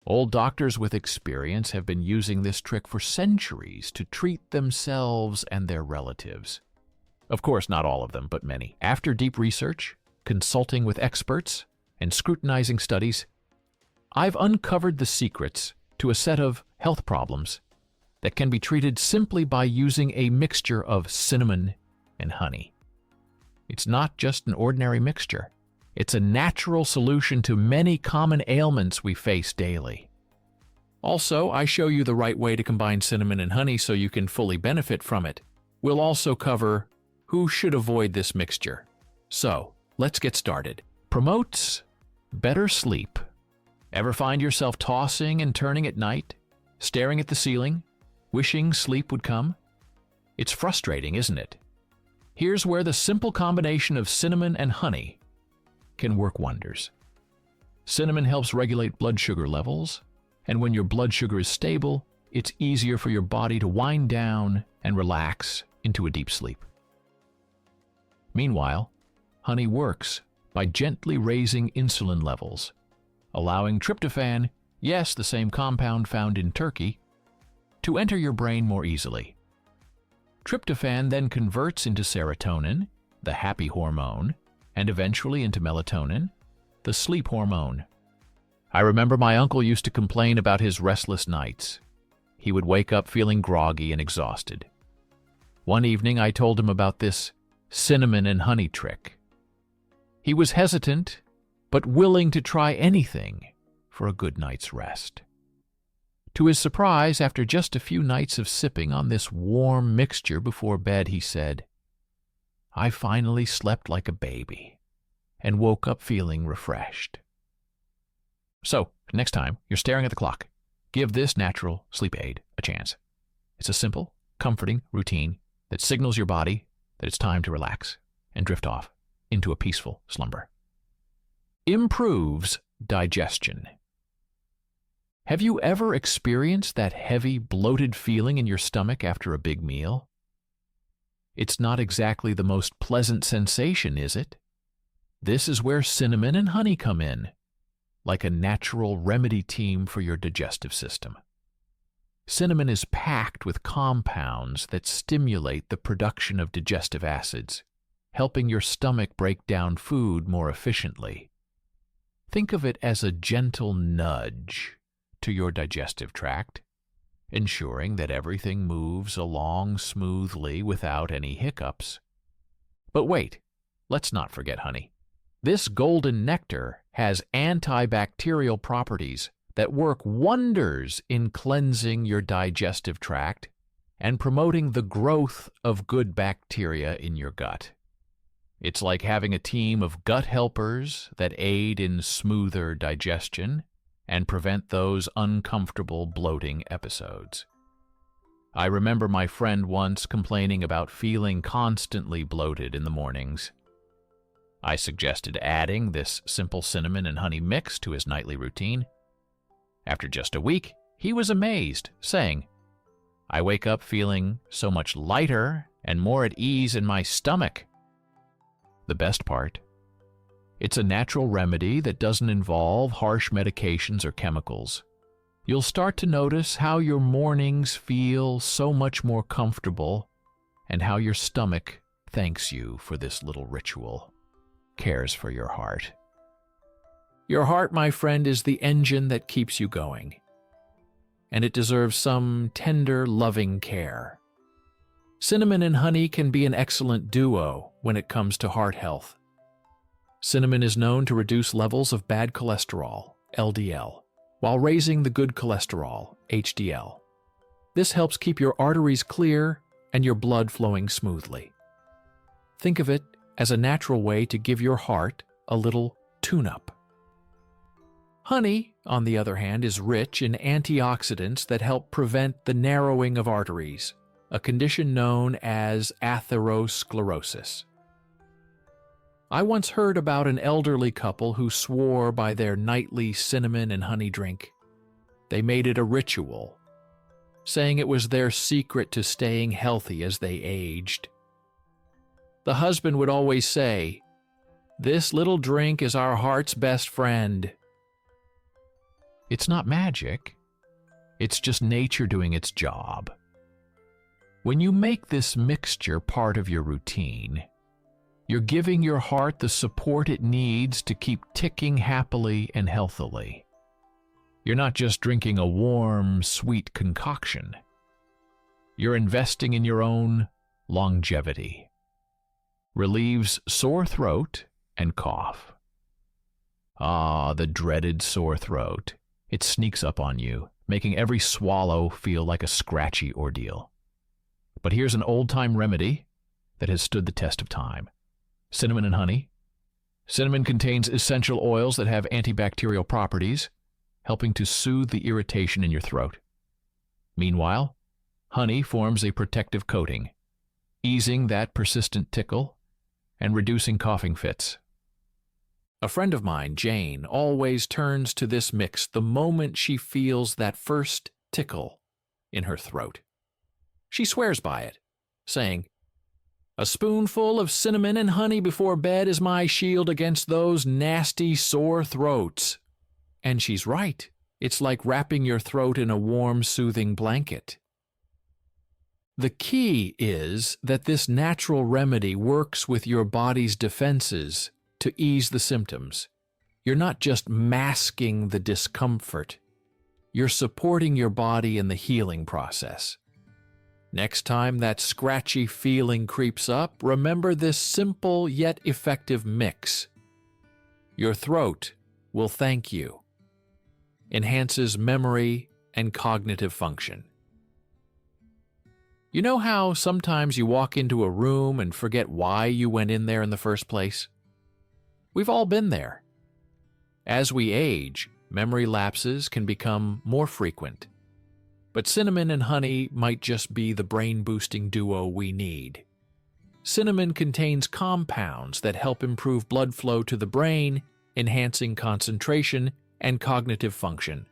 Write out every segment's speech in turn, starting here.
Old doctors with experience have been using this trick for centuries to treat themselves and their relatives. Of course, not all of them, but many. After deep research, consulting with experts, and scrutinizing studies, I've uncovered the secrets to a set of health problems that can be treated simply by using a mixture of cinnamon and honey. It's not just an ordinary mixture. It's a natural solution to many common ailments we face daily. Also, I show you the right way to combine cinnamon and honey so you can fully benefit from it. We'll also cover who should avoid this mixture. So, let's get started. Promotes better sleep. Ever find yourself tossing and turning at night, staring at the ceiling, wishing sleep would come? It's frustrating, isn't it? Here's where the simple combination of cinnamon and honey can work wonders. Cinnamon helps regulate blood sugar levels, and when your blood sugar is stable, it's easier for your body to wind down and relax into a deep sleep. Meanwhile, honey works by gently raising insulin levels, allowing tryptophan, yes, the same compound found in turkey, to enter your brain more easily. Tryptophan then converts into serotonin, the happy hormone, and eventually into melatonin, the sleep hormone. I remember my uncle used to complain about his restless nights. He would wake up feeling groggy and exhausted. One evening I told him about this cinnamon and honey trick. He was hesitant, but willing to try anything for a good night's rest. To his surprise, after just a few nights of sipping on this warm mixture before bed, he said, "I finally slept like a baby and woke up feeling refreshed." So, next time you're staring at the clock, give this natural sleep aid a chance. It's a simple, comforting routine that signals your body that it's time to relax and drift off into a peaceful slumber. Improves digestion. Have you ever experienced that heavy, bloated feeling in your stomach after a big meal? It's not exactly the most pleasant sensation, is it? This is where cinnamon and honey come in, like a natural remedy team for your digestive system. Cinnamon is packed with compounds that stimulate the production of digestive acids, helping your stomach break down food more efficiently. Think of it as a gentle nudge to your digestive tract, ensuring that everything moves along smoothly without any hiccups. But wait, let's not forget honey. This golden nectar has antibacterial properties that work wonders in cleansing your digestive tract and promoting the growth of good bacteria in your gut. It's like having a team of gut helpers that aid in smoother digestion and prevent those uncomfortable bloating episodes. I remember my friend once complaining about feeling constantly bloated in the mornings. I suggested adding this simple cinnamon and honey mix to his nightly routine. After just a week, he was amazed, saying, "I wake up feeling so much lighter and more at ease in my stomach." The best part? It's a natural remedy that doesn't involve harsh medications or chemicals. You'll start to notice how your mornings feel so much more comfortable and how your stomach thanks you for this little ritual, cares for your heart. Your heart, my friend, is the engine that keeps you going, and it deserves some tender, loving care. Cinnamon and honey can be an excellent duo when it comes to heart health. Cinnamon is known to reduce levels of bad cholesterol, LDL, while raising the good cholesterol, HDL. This helps keep your arteries clear and your blood flowing smoothly. Think of it as a natural way to give your heart a little tune-up. Honey, on the other hand, is rich in antioxidants that help prevent the narrowing of arteries, a condition known as atherosclerosis. I once heard about an elderly couple who swore by their nightly cinnamon and honey drink. They made it a ritual, saying it was their secret to staying healthy as they aged. The husband would always say, "This little drink is our heart's best friend." It's not magic. It's just nature doing its job. When you make this mixture part of your routine, you're giving your heart the support it needs to keep ticking happily and healthily. You're not just drinking a warm, sweet concoction. You're investing in your own longevity. Relieves sore throat and cough. Ah, the dreaded sore throat. It sneaks up on you, making every swallow feel like a scratchy ordeal. But here's an old-time remedy that has stood the test of time. Cinnamon and honey. Cinnamon contains essential oils that have antibacterial properties, helping to soothe the irritation in your throat. Meanwhile, honey forms a protective coating, easing that persistent tickle and reducing coughing fits. A friend of mine, Jane, always turns to this mix the moment she feels that first tickle in her throat. She swears by it, saying, "A spoonful of cinnamon and honey before bed is my shield against those nasty sore throats." And she's right. It's like wrapping your throat in a warm, soothing blanket. The key is that this natural remedy works with your body's defenses to ease the symptoms. You're not just masking the discomfort. You're supporting your body in the healing process. Next time that scratchy feeling creeps up, remember this simple yet effective mix. Your throat will thank you. Enhances memory and cognitive function. You know how sometimes you walk into a room and forget why you went in there in the first place? We've all been there. As we age, memory lapses can become more frequent. But cinnamon and honey might just be the brain-boosting duo we need. Cinnamon contains compounds that help improve blood flow to the brain, enhancing concentration and cognitive function.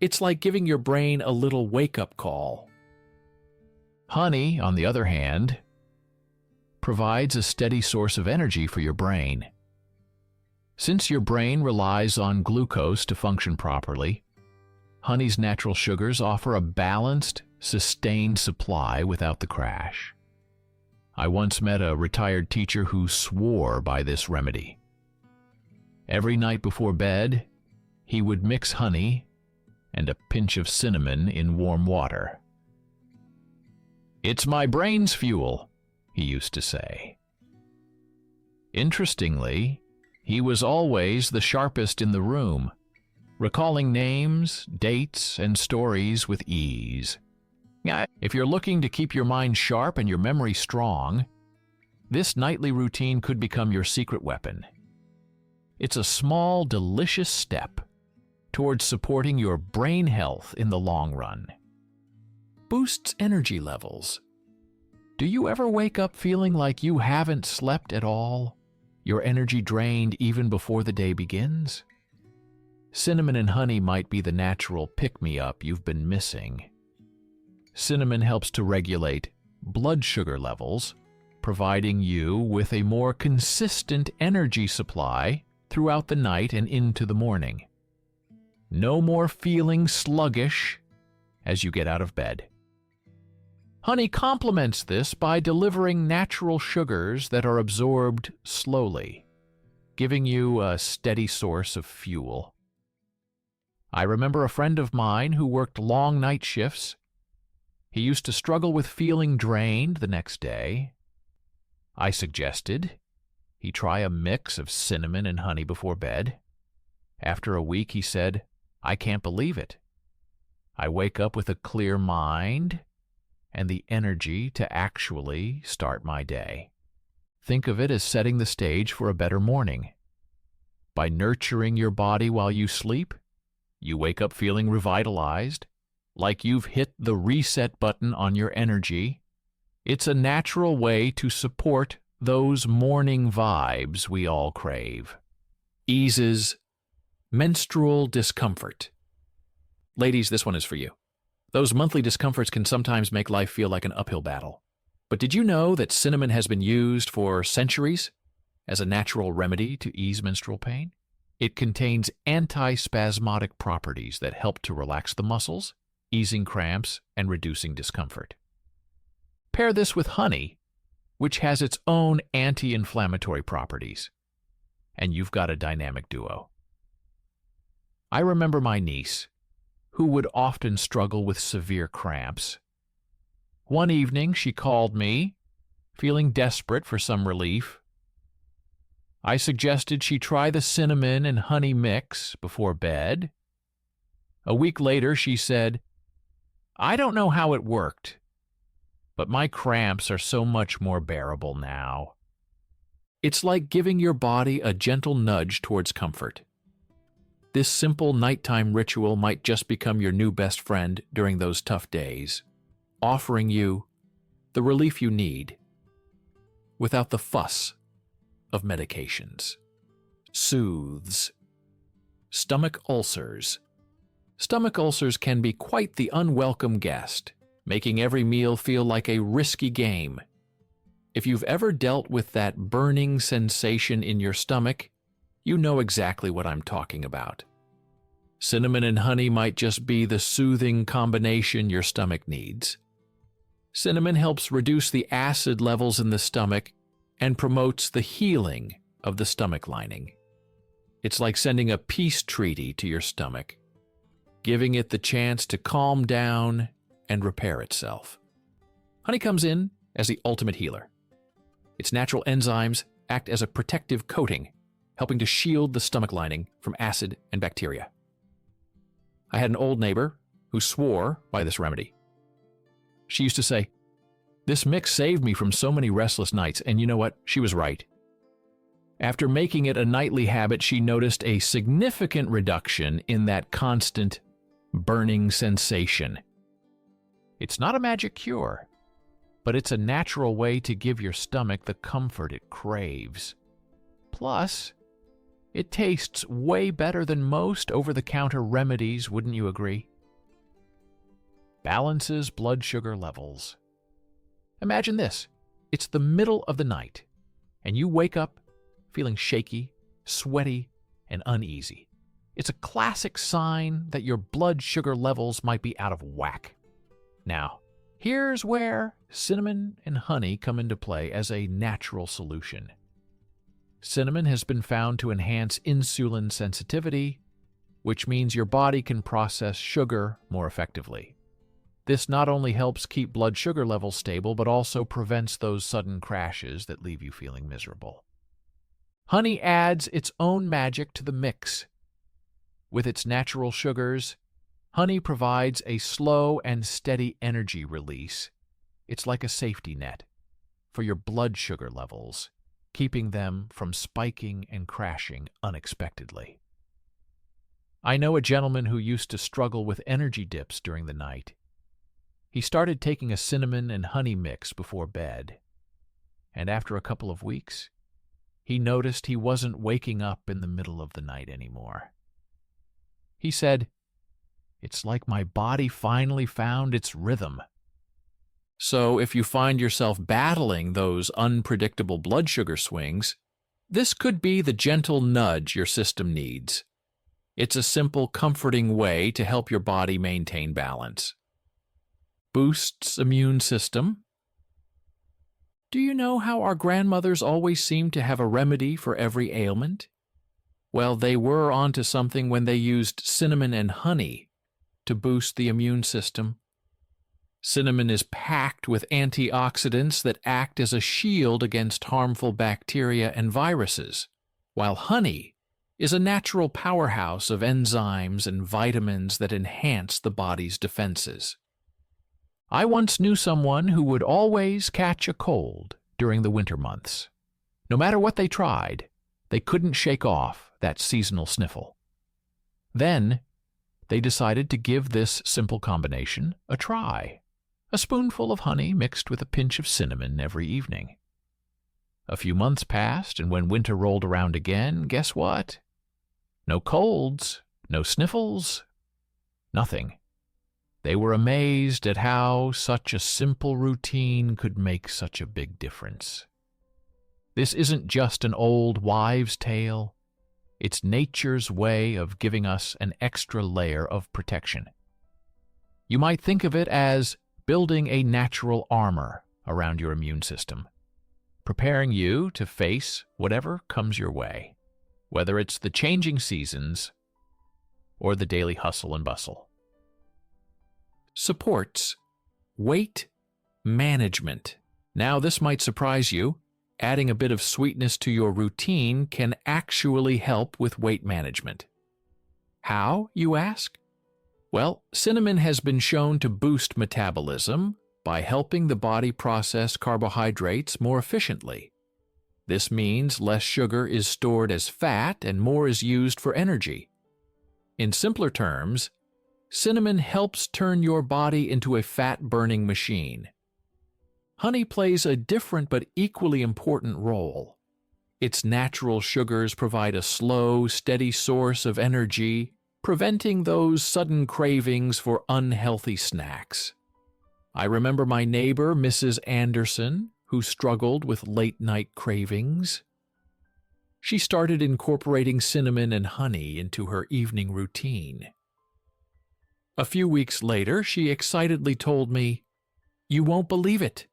It's like giving your brain a little wake-up call. Honey, on the other hand, provides a steady source of energy for your brain. Since your brain relies on glucose to function properly, honey's natural sugars offer a balanced, sustained supply without the crash. I once met a retired teacher who swore by this remedy. Every night before bed, he would mix honey and a pinch of cinnamon in warm water. "It's my brain's fuel," he used to say. Interestingly, he was always the sharpest in the room, recalling names, dates, and stories with ease. If you're looking to keep your mind sharp and your memory strong, this nightly routine could become your secret weapon. It's a small, delicious step towards supporting your brain health in the long run. Boosts energy levels. Do you ever wake up feeling like you haven't slept at all? Your energy drained even before the day begins? Cinnamon and honey might be the natural pick-me-up you've been missing. Cinnamon helps to regulate blood sugar levels, providing you with a more consistent energy supply throughout the night and into the morning. No more feeling sluggish as you get out of bed. Honey complements this by delivering natural sugars that are absorbed slowly, giving you a steady source of fuel. I remember a friend of mine who worked long night shifts. He used to struggle with feeling drained the next day. I suggested he try a mix of cinnamon and honey before bed. After a week, he said, "I can't believe it. I wake up with a clear mind and the energy to actually start my day." Think of it as setting the stage for a better morning. By nurturing your body while you sleep, you wake up feeling revitalized, like you've hit the reset button on your energy. It's a natural way to support those morning vibes we all crave. Eases menstrual discomfort. Ladies, this one is for you. Those monthly discomforts can sometimes make life feel like an uphill battle. But did you know that cinnamon has been used for centuries as a natural remedy to ease menstrual pain? It contains antispasmodic properties that help to relax the muscles, easing cramps and reducing discomfort. Pair this with honey, which has its own anti-inflammatory properties, and you've got a dynamic duo. I remember my niece, who would often struggle with severe cramps. One evening she called me, feeling desperate for some relief. I suggested she try the cinnamon and honey mix before bed. A week later she said, "I don't know how it worked, but my cramps are so much more bearable now." It's like giving your body a gentle nudge towards comfort. This simple nighttime ritual might just become your new best friend during those tough days, offering you the relief you need without the fuss of medications. Soothes. Stomach ulcers. Stomach ulcers can be quite the unwelcome guest, making every meal feel like a risky game. If you've ever dealt with that burning sensation in your stomach, you know exactly what I'm talking about. Cinnamon and honey might just be the soothing combination your stomach needs. Cinnamon helps reduce the acid levels in the stomach and promotes the healing of the stomach lining. It's like sending a peace treaty to your stomach, giving it the chance to calm down and repair itself. Honey comes in as the ultimate healer. Its natural enzymes act as a protective coating, helping to shield the stomach lining from acid and bacteria. I had an old neighbor who swore by this remedy. She used to say, "This mix saved me from so many restless nights," and you know what? She was right. After making it a nightly habit, she noticed a significant reduction in that constant burning sensation. It's not a magic cure, but it's a natural way to give your stomach the comfort it craves. Plus, it tastes way better than most over-the-counter remedies, wouldn't you agree? Balances blood sugar levels. Imagine this. It's the middle of the night, and you wake up feeling shaky, sweaty, and uneasy. It's a classic sign that your blood sugar levels might be out of whack. Now, here's where cinnamon and honey come into play as a natural solution. Cinnamon has been found to enhance insulin sensitivity, which means your body can process sugar more effectively. This not only helps keep blood sugar levels stable, but also prevents those sudden crashes that leave you feeling miserable. Honey adds its own magic to the mix. With its natural sugars, honey provides a slow and steady energy release. It's like a safety net for your blood sugar levels, keeping them from spiking and crashing unexpectedly. I know a gentleman who used to struggle with energy dips during the night. He started taking a cinnamon and honey mix before bed, and after a couple of weeks, he noticed he wasn't waking up in the middle of the night anymore. He said, "It's like my body finally found its rhythm." So if you find yourself battling those unpredictable blood sugar swings, this could be the gentle nudge your system needs. It's a simple, comforting way to help your body maintain balance. Boosts immune system. Do you know how our grandmothers always seemed to have a remedy for every ailment? Well, they were onto something when they used cinnamon and honey to boost the immune system. Cinnamon is packed with antioxidants that act as a shield against harmful bacteria and viruses, while honey is a natural powerhouse of enzymes and vitamins that enhance the body's defenses. I once knew someone who would always catch a cold during the winter months. No matter what they tried, they couldn't shake off that seasonal sniffle. Then, they decided to give this simple combination a try. A spoonful of honey mixed with a pinch of cinnamon every evening. A few months passed, and when winter rolled around again, guess what? No colds, no sniffles, nothing. They were amazed at how such a simple routine could make such a big difference. This isn't just an old wives' tale. It's nature's way of giving us an extra layer of protection. You might think of it as building a natural armor around your immune system, preparing you to face whatever comes your way, whether it's the changing seasons or the daily hustle and bustle. Supports weight management. Now, this might surprise you. Adding a bit of sweetness to your routine can actually help with weight management. How, you ask? Well, cinnamon has been shown to boost metabolism by helping the body process carbohydrates more efficiently. This means less sugar is stored as fat and more is used for energy. In simpler terms, cinnamon helps turn your body into a fat-burning machine. Honey plays a different but equally important role. Its natural sugars provide a slow, steady source of energy, preventing those sudden cravings for unhealthy snacks. I remember my neighbor, Mrs. Anderson, who struggled with late-night cravings. She started incorporating cinnamon and honey into her evening routine. A few weeks later, she excitedly told me, "You won't believe it.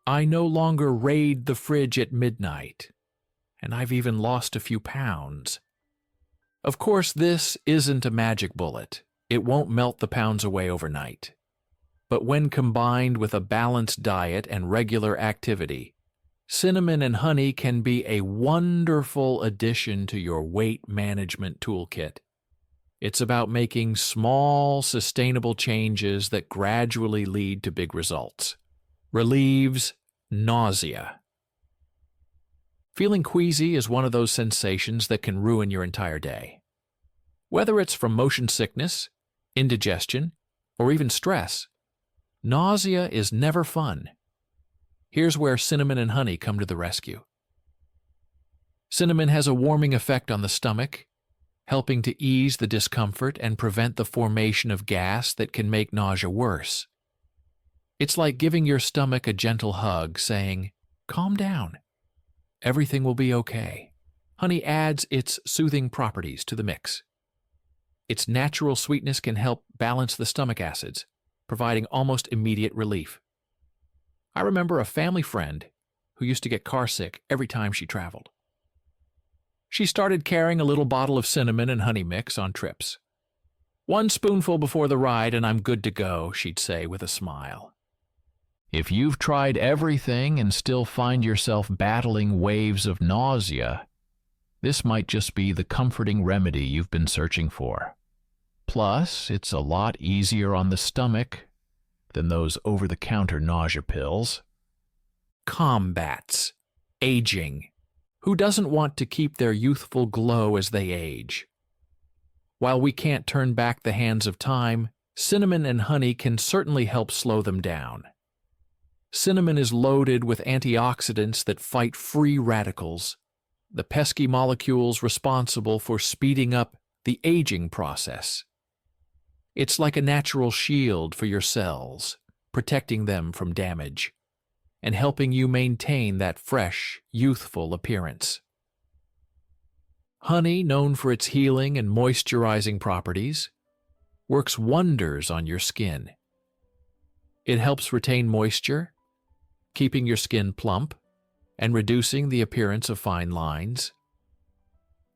I no longer raid the fridge at midnight, and I've even lost a few pounds." Of course, this isn't a magic bullet. It won't melt the pounds away overnight. But when combined with a balanced diet and regular activity, cinnamon and honey can be a wonderful addition to your weight management toolkit. It's about making small, sustainable changes that gradually lead to big results. Relieves nausea. Feeling queasy is one of those sensations that can ruin your entire day. Whether it's from motion sickness, indigestion, or even stress, nausea is never fun. Here's where cinnamon and honey come to the rescue. Cinnamon has a warming effect on the stomach, helping to ease the discomfort and prevent the formation of gas that can make nausea worse. It's like giving your stomach a gentle hug, saying, "Calm down. Everything will be okay." Honey adds its soothing properties to the mix. Its natural sweetness can help balance the stomach acids, providing almost immediate relief. I remember a family friend who used to get carsick every time she traveled. She started carrying a little bottle of cinnamon and honey mix on trips. "One spoonful before the ride and I'm good to go," she'd say with a smile. If you've tried everything and still find yourself battling waves of nausea, this might just be the comforting remedy you've been searching for. Plus, it's a lot easier on the stomach than those over-the-counter nausea pills. Combats aging. Who doesn't want to keep their youthful glow as they age? While we can't turn back the hands of time, cinnamon and honey can certainly help slow them down. Cinnamon is loaded with antioxidants that fight free radicals, the pesky molecules responsible for speeding up the aging process. It's like a natural shield for your cells, protecting them from damage and helping you maintain that fresh, youthful appearance. Honey, known for its healing and moisturizing properties, works wonders on your skin. It helps retain moisture, keeping your skin plump and reducing the appearance of fine lines.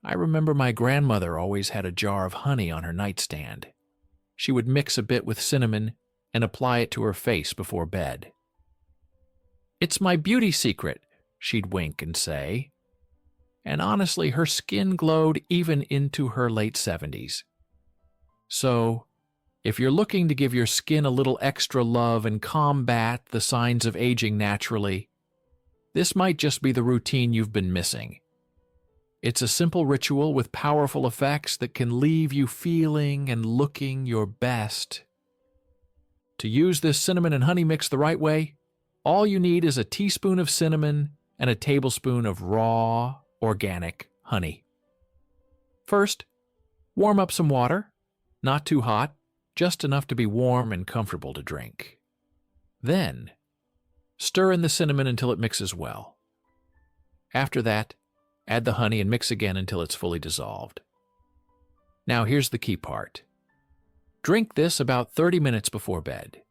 I remember my grandmother always had a jar of honey on her nightstand. She would mix a bit with cinnamon and apply it to her face before bed. "It's my beauty secret," she'd wink and say. And honestly, her skin glowed even into her late 70s. So, if you're looking to give your skin a little extra love and combat the signs of aging naturally, this might just be the routine you've been missing. It's a simple ritual with powerful effects that can leave you feeling and looking your best. To use this cinnamon and honey mix the right way, all you need is a teaspoon of cinnamon and a tablespoon of raw, organic honey. First, warm up some water, not too hot, just enough to be warm and comfortable to drink. Then, stir in the cinnamon until it mixes well. After that, Add the honey and mix again until it's fully dissolved. Now here's the key part. Drink this about 30 minutes before bed.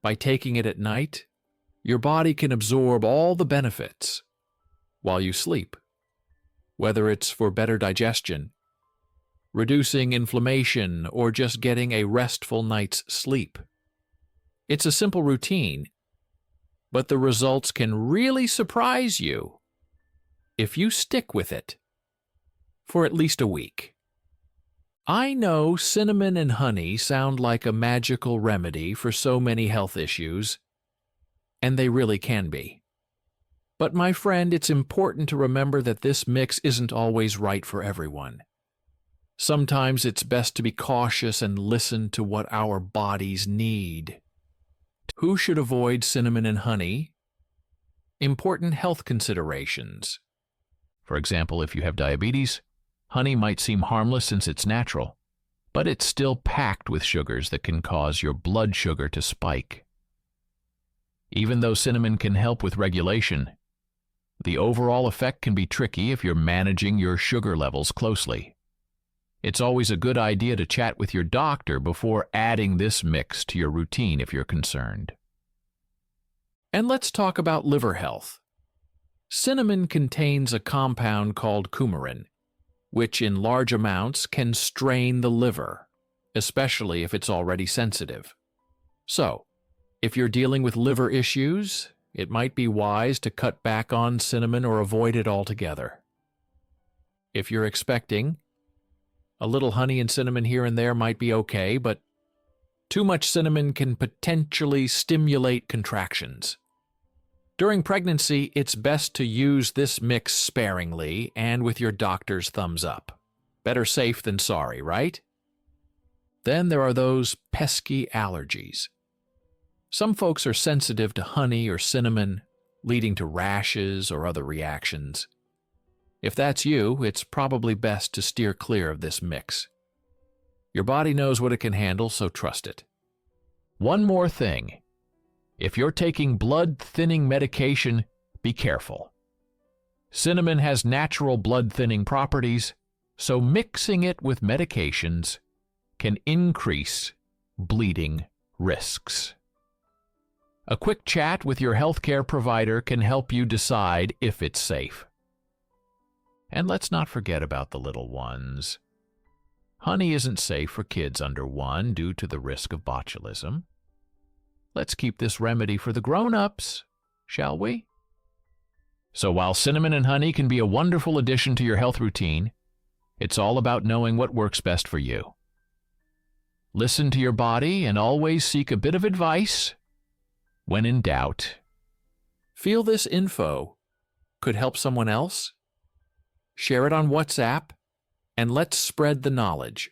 By taking it at night, your body can absorb all the benefits while you sleep, whether it's for better digestion, reducing inflammation, or just getting a restful night's sleep. It's a simple routine, but the results can really surprise you if you stick with it for at least a week. I know cinnamon and honey sound like a magical remedy for so many health issues, and they really can be. But my friend, it's important to remember that this mix isn't always right for everyone. Sometimes it's best to be cautious and listen to what our bodies need. Who should avoid cinnamon and honey? Important health considerations. For example, if you have diabetes, honey might seem harmless since it's natural, but it's still packed with sugars that can cause your blood sugar to spike. Even though cinnamon can help with regulation, the overall effect can be tricky if you're managing your sugar levels closely. It's always a good idea to chat with your doctor before adding this mix to your routine if you're concerned. And let's talk about liver health. Cinnamon contains a compound called coumarin, which in large amounts can strain the liver, especially if it's already sensitive. So, if you're dealing with liver issues, it might be wise to cut back on cinnamon or avoid it altogether. If you're expecting, a little honey and cinnamon here and there might be okay, but too much cinnamon can potentially stimulate contractions. During pregnancy, it's best to use this mix sparingly and with your doctor's thumbs up. Better safe than sorry, right? Then there are those pesky allergies. Some folks are sensitive to honey or cinnamon, leading to rashes or other reactions. If that's you, it's probably best to steer clear of this mix. Your body knows what it can handle, so trust it. One more thing. If you're taking blood-thinning medication, be careful. Cinnamon has natural blood-thinning properties, so mixing it with medications can increase bleeding risks. A quick chat with your healthcare provider can help you decide if it's safe. And let's not forget about the little ones. Honey isn't safe for kids under 1 due to the risk of botulism. Let's keep this remedy for the grown-ups, shall we? So while cinnamon and honey can be a wonderful addition to your health routine, it's all about knowing what works best for you. Listen to your body and always seek a bit of advice when in doubt. Feel this info could help someone else? Share it on WhatsApp, and let's spread the knowledge.